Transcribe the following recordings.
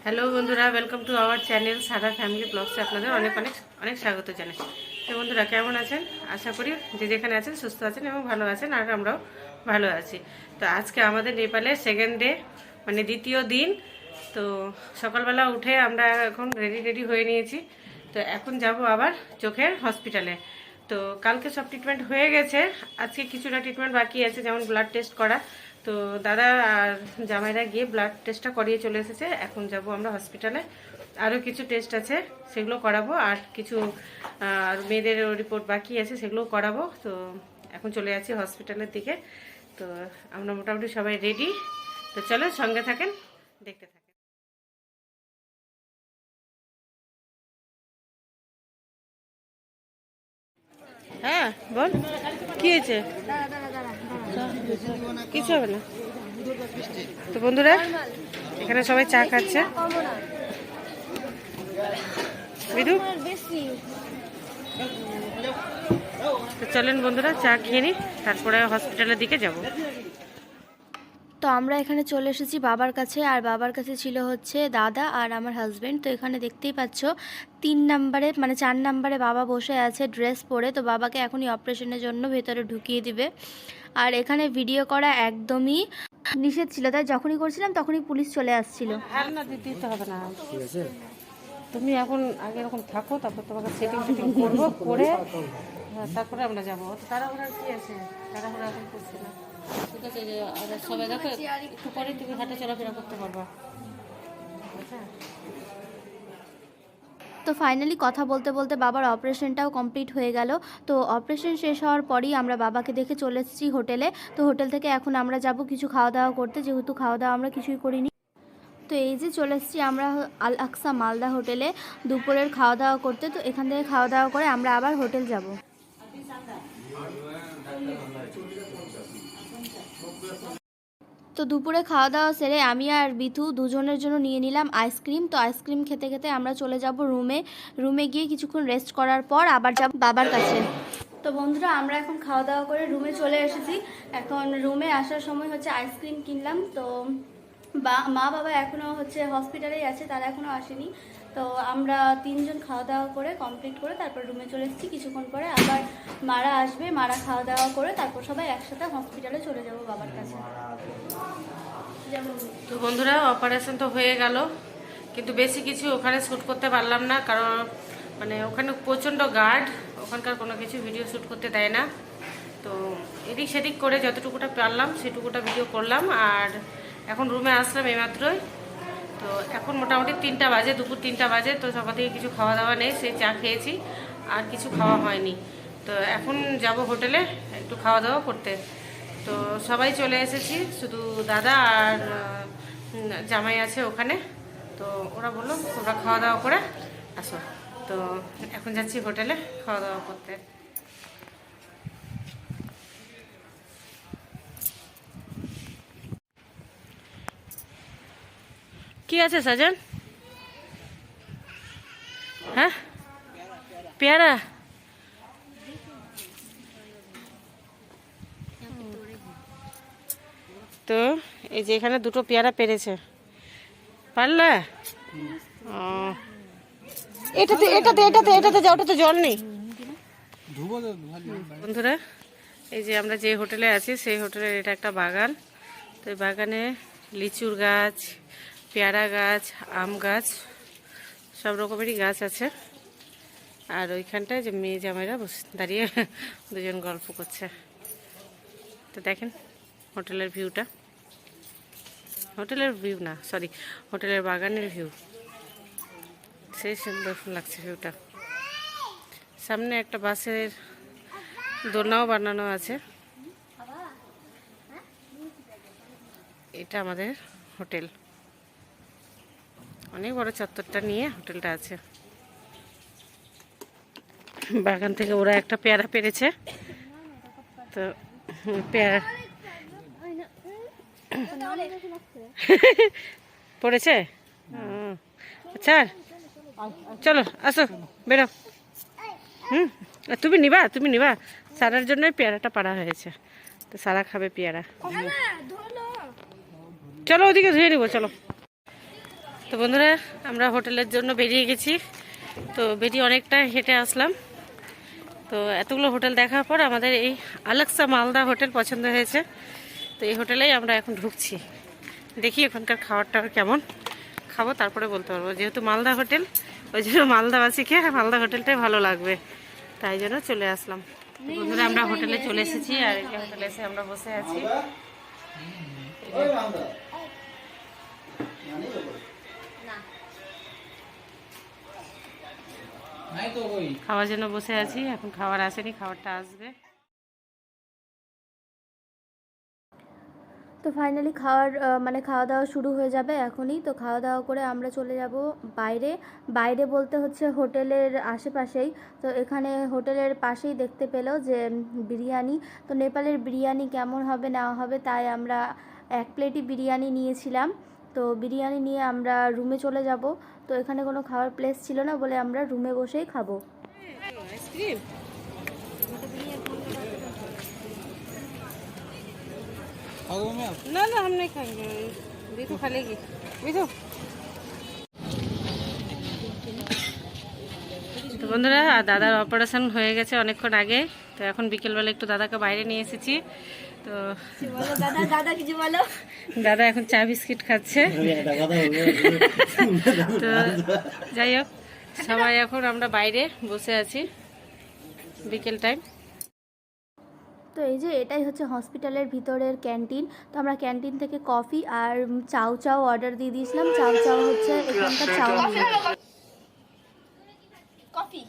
Hello বন্ধুরা, welcome to our channel সাদা family ব্লগসে আপনাদের অনেক অনেক অনেক স্বাগত জানাই। তো বন্ধুরা কেমন আছেন? আশা করি যে যেখানে আছেন সুস্থ আছেন এবং ভালো আছেন, আর আমরাও ভালো আছি। তো আজকে আমাদের নেপালের সেকেন্ড ডে, মানে দ্বিতীয় দিন। তো সকালবেলা উঠে আমরা এখন রেডি হয়ে নিয়েছি। তো এখন যাব আবার চোখের হসপিটালে। তো কালকে সব ট্রিটমেন্ট হয়ে গেছে, আজকে কিছুটা ট্রিটমেন্ট বাকি আছে, যেমন ব্লাড টেস্ট করা। তো দাদা আর জামাইরা গিয়ে ব্লাড টেস্টটা করিয়ে চলে এসেছে। এখন যাব আমরা হসপিটালে, আরও কিছু টেস্ট আছে সেগুলো করাবো, আর কিছু আর মেয়েদের রিপোর্ট বাকি আছে সেগুলো করাবো। তো এখন চলে যাচ্ছি হসপিটালের দিকে। তো আমরা মোটামুটি সবাই রেডি। তো চলো সঙ্গে থাকেন, দেখতে থাকেন। হ্যাঁ বল, কি হয়েছে? কিছু হবে না। তো বন্ধুরা এখানে সবাই চা খাচ্ছে। বিদু, তো চলেন বন্ধুরা চা খেয়ে নিই, তারপরে হসপিটালের দিকে যাব। তো আমরা এখানে চলে এসেছি বাবার কাছে, আর বাবার কাছে ছিল হচ্ছে দাদা আর আমার হাজব্যান্ড। তো এখানে দেখতেই পাচ্ছ 3 নম্বরে মানে 4 নম্বরে বাবা বসে আছে ড্রেস পরে। তো বাবাকে এখনই অপারেশনের জন্য ভেতরে ঢুকিয়ে দিবে। আর এখানে ভিডিও করা একদমই নিষেধ ছিল, তাই যখনই করছিলাম তখনই পুলিশ চলে আসছিল। আর না দিতে হবে না, ঠিক আছে। তুমি এখন আগে এরকম থাকো, তারপর তোমাকে সেটিং করবো, করে তারপরে আমরা যাবো। তাড়াহুড়া কি আছে? তাড়াহুড়া এখন করছি না, ঠিক আছে। যে সবাই দেখো, একটু পরে তুমি হাঁটা চলাফেরা করতে পারবা। আচ্ছা, তো ফাইনালি কথা বলতে বলতে বাবার অপারেশনটাও কমপ্লিট হয়ে গেল। তো অপারেশন শেষ হওয়ার পরই আমরা বাবাকে দেখে চলে এসেছি হোটেলে। তো হোটেল থেকে এখন আমরা যাব কিছু খাওয়া দাওয়া করতে, যেহেতু খাওয়া দাওয়া আমরা কিছুই করিনি। তো এই যে চলে এসেছি আমরা আল আকসা মালদা হোটেলে দুপুরের খাওয়া দাওয়া করতে। তো এখান থেকে খাওয়া দাওয়া করে আমরা আবার হোটেল যাব। তো দুপুরে খাওয়া দাওয়া সেরে আমি আর বিথু দুজনের জন্য নিয়ে নিলাম আইসক্রিম। তো আইসক্রিম খেতে খেতে আমরা চলে যাব রুমে গিয়ে কিছুক্ষণ রেস্ট করার পর আবার যাব বাবার কাছে। তো বন্ধুরা আমরা এখন খাওয়া দাওয়া করে রুমে চলে এসেছি। এখন রুমে আসার সময় হচ্ছে আইসক্রিম কিনলাম। তো মা বাবা এখনও হচ্ছে হসপিটালেই আছে, তারা এখনও আসেনি। তো আমরা 3 জন খাওয়া দাওয়া করে কমপ্লিট করে তারপর রুমে চলে এসেছি। কিছুক্ষণ পরে আবার মারা আসবে, মারা খাওয়া দাওয়া করে তারপর সবাই একসাথে হসপিটালে চলে যাব বাবার কাছে। তো বন্ধুরা অপারেশন তো হয়ে গেল, কিন্তু বেশি কিছু ওখানে শ্যুট করতে পারলাম না, কারণ মানে ওখানে প্রচণ্ড গার্ড, ওখানকার কোনো কিছু ভিডিও শ্যুট করতে দেয় না। তো এদিক সেদিক করে যতটুকুটা পারলাম সেটুকুটা ভিডিও করলাম। আর এখন রুমে আসলাম এইমাত্রই। তো এখন মোটামুটি 3টা বাজে, দুপুর 3টা বাজে। তো সকাল থেকে কিছু খাওয়া দাওয়া নেই, সেই চা খেয়েছি, আর কিছু খাওয়া হয়নি। তো এখন যাব হোটেলে একটু খাওয়া দাওয়া করতে। তো সবাই চলে এসেছি, শুধু দাদা আর জামাই আছে ওখানে। তো ওরা বললো তোমরা খাওয়া দাওয়া করে আসো। তো এখন যাচ্ছি হোটেলে খাওয়া দাওয়া করতে। কি আছে সাজান? হ্যাঁ, পেয়ারা। তো এই যে এখানে 2টো পেয়ারা পেরেছে, পারলা? এটাতে এটাতে এটাতে এটাতে যাও, ওটাতে জল নেই। বন্ধুরা এই যে আমরা যে হোটেলে আছি সেই হোটেলের এটা একটা বাগান। তো এই বাগানে লিচুর গাছ, পেয়ারা গাছ, আম গাছ, সব রকমেরই গাছ আছে। আর ওইখানটায় যে মেয়ে জামাইরা দাঁড়িয়ে দুজন গল্প করছে। তো দেখেন হোটেলের ভিউটা, হোটেলের ভিউ না সরি, হোটেলের বাগানের ভিউ। সেই সুন্দর লাগছে ভিউটা। সামনে একটা বাসের দোলনাও বানানো আছে। এটা আমাদের হোটেল, অনেক বড় চত্বরটা নিয়ে হোটেলটা আছে। বাগান থেকে ওরা একটা পেয়ারা পেরেছে। তো পেয়ারা পড়েছে। আচ্ছা চলো আসো, বেরো। তুমি নিবা, তুমি নিবা। সারার জন্যই পেয়ারাটা পাড়া হয়েছে, তো সারা খাবে পেয়ারা। চলো ওদিকে ধুয়ে নিবো, চলো। তো বন্ধুরা আমরা হোটেলের জন্য বেরিয়ে গেছি। তো বেরিয়ে অনেকটা হেঁটে আসলাম। তো এতগুলো হোটেল দেখার পর আমাদের এই আলেক্সা মালদা হোটেল পছন্দ হয়েছে। তো এই হোটেলেই আমরা এখন ঢুকছি। দেখি এখানকার খাবারটা কেমন, খাবো তারপরে বলতে পারবো। যেহেতু মালদা হোটেল, ওই জন্য মালদাবাসীকে মালদা হোটেলটাই ভালো লাগবে, তাই জন্য চলে আসলাম। বন্ধুরা আমরা হোটেলে চলে এসেছি, আর এই হোটেলে এসে আমরা বসে আছি। খাওয়ার জন্য বসে আছি, এখন খাবার আসেনি, খাবারটা আসবে। তো ফাইনালি খাওয়া দাওয়া শুরু হয়ে যাবে এখনই। তো খাওয়া দাওয়া করে আমরা চলে যাব বাইরে। বাইরে বলতে হচ্ছে হোটেলের আশেপাশেই। তো এখানে হোটেলের পাশেই দেখতে পেলো যে বিরিয়ানি। তো নেপালের বিরিয়ানি কেমন হবে না হবে, তাই আমরা 1 প্লেটই বিরিয়ানি নিয়েছিলাম। তো বিরিয়ানি নিয়ে আমরা রুমে চলে যাব। তো এখানে কোনো খাওয়ার প্লেস ছিল না বলে আমরা রুমে বসেই খাবো। আইসক্রিম না না, हम नहीं खाएंगे, बिथू खा लेगी। बिथू তো বন্ধুরা দাদার অপারেশন হয়ে গেছে অনেকক্ষণ আগে। তো এখন বিকেলবেলা একটু দাদাকে বাইরে নিয়ে এসেছি। তো দাদা কিছু বলো। দাদা এখন চা বিস্কিট খাচ্ছে। তো যাই হোক, সবাই এখন আমরা বাইরে বসে আছি, বিকেল টাইম। তো এই যে এটাই হচ্ছে হসপিটালের ভিতরের ক্যান্টিন। তো আমরা ক্যান্টিন থেকে কফি আর চাউ অর্ডার দিয়ে দিয়েছিলাম। চাউ হচ্ছে এখানকার চাউমিন। কফি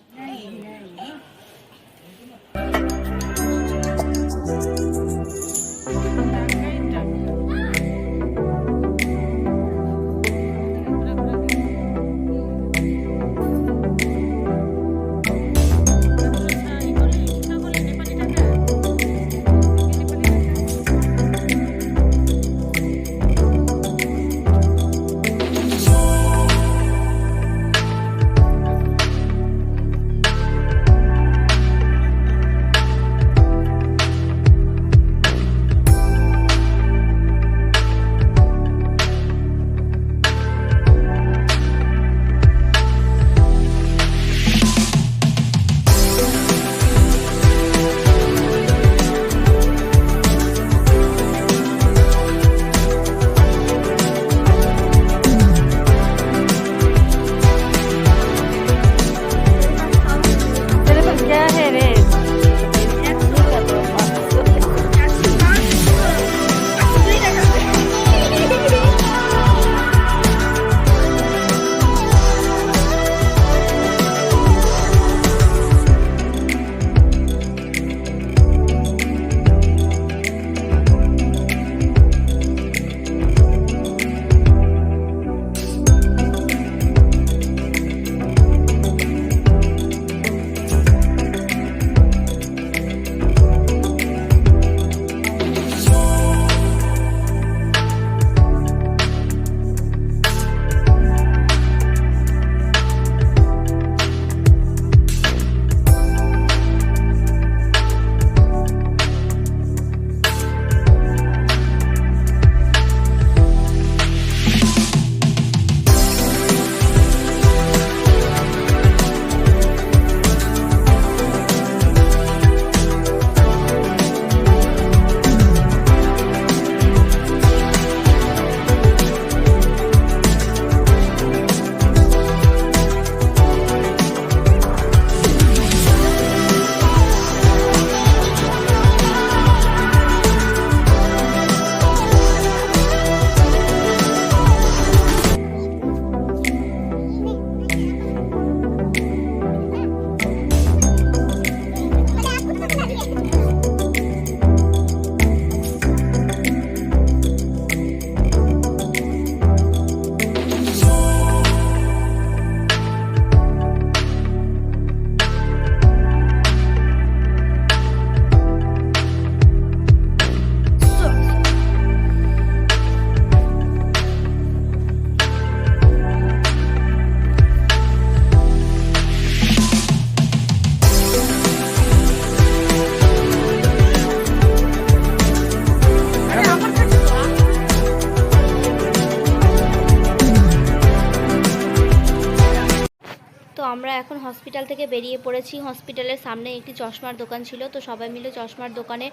আমরা এখন হসপিটাল থেকে বেরিয়ে পড়েছি। হসপিটালের সামনে একটি চশমার দোকান ছিল, তো সবাই মিলে চশমার দোকানে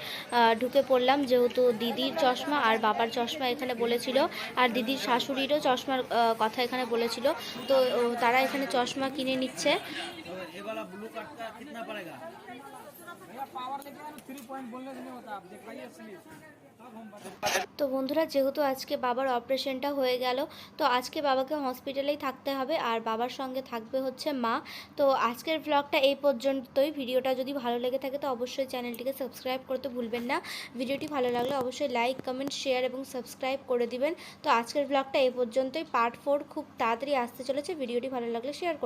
ঢুকে পড়লাম, যেহেতু দিদির চশমা আর বাবার চশমা এখানে বলেছিল, আর দিদির শাশুড়িরও চশমার কথা এখানে বলেছিল। তো তারা এখানে চশমা কিনে নিচ্ছে। ये वाला ब्लू कट का कितना पड़ेगा? তো বন্ধুরা, যেহেতু আজকে বাবার অপারেশনটা হয়ে গেল, তো আজকে বাবাকে হসপিটালেই থাকতে হবে, আর বাবার সঙ্গে থাকবে হচ্ছে মা। তো আজকের ব্লগটা এই পর্যন্তই। ভিডিওটা যদি ভালো লেগে থাকে তো অবশ্যই চ্যানেলটিকে সাবস্ক্রাইব করতে ভুলবেন না। ভিডিওটি ভালো লাগলে অবশ্যই লাইক, কমেন্ট, শেয়ার এবং সাবস্ক্রাইব করে দিবেন। তো আজকের ব্লগটা এই পর্যন্তই। পার্ট 4 খুব তাড়াতাড়ি আসতে চলেছে। ভিডিওটি ভালো লাগলে শেয়ার করুন।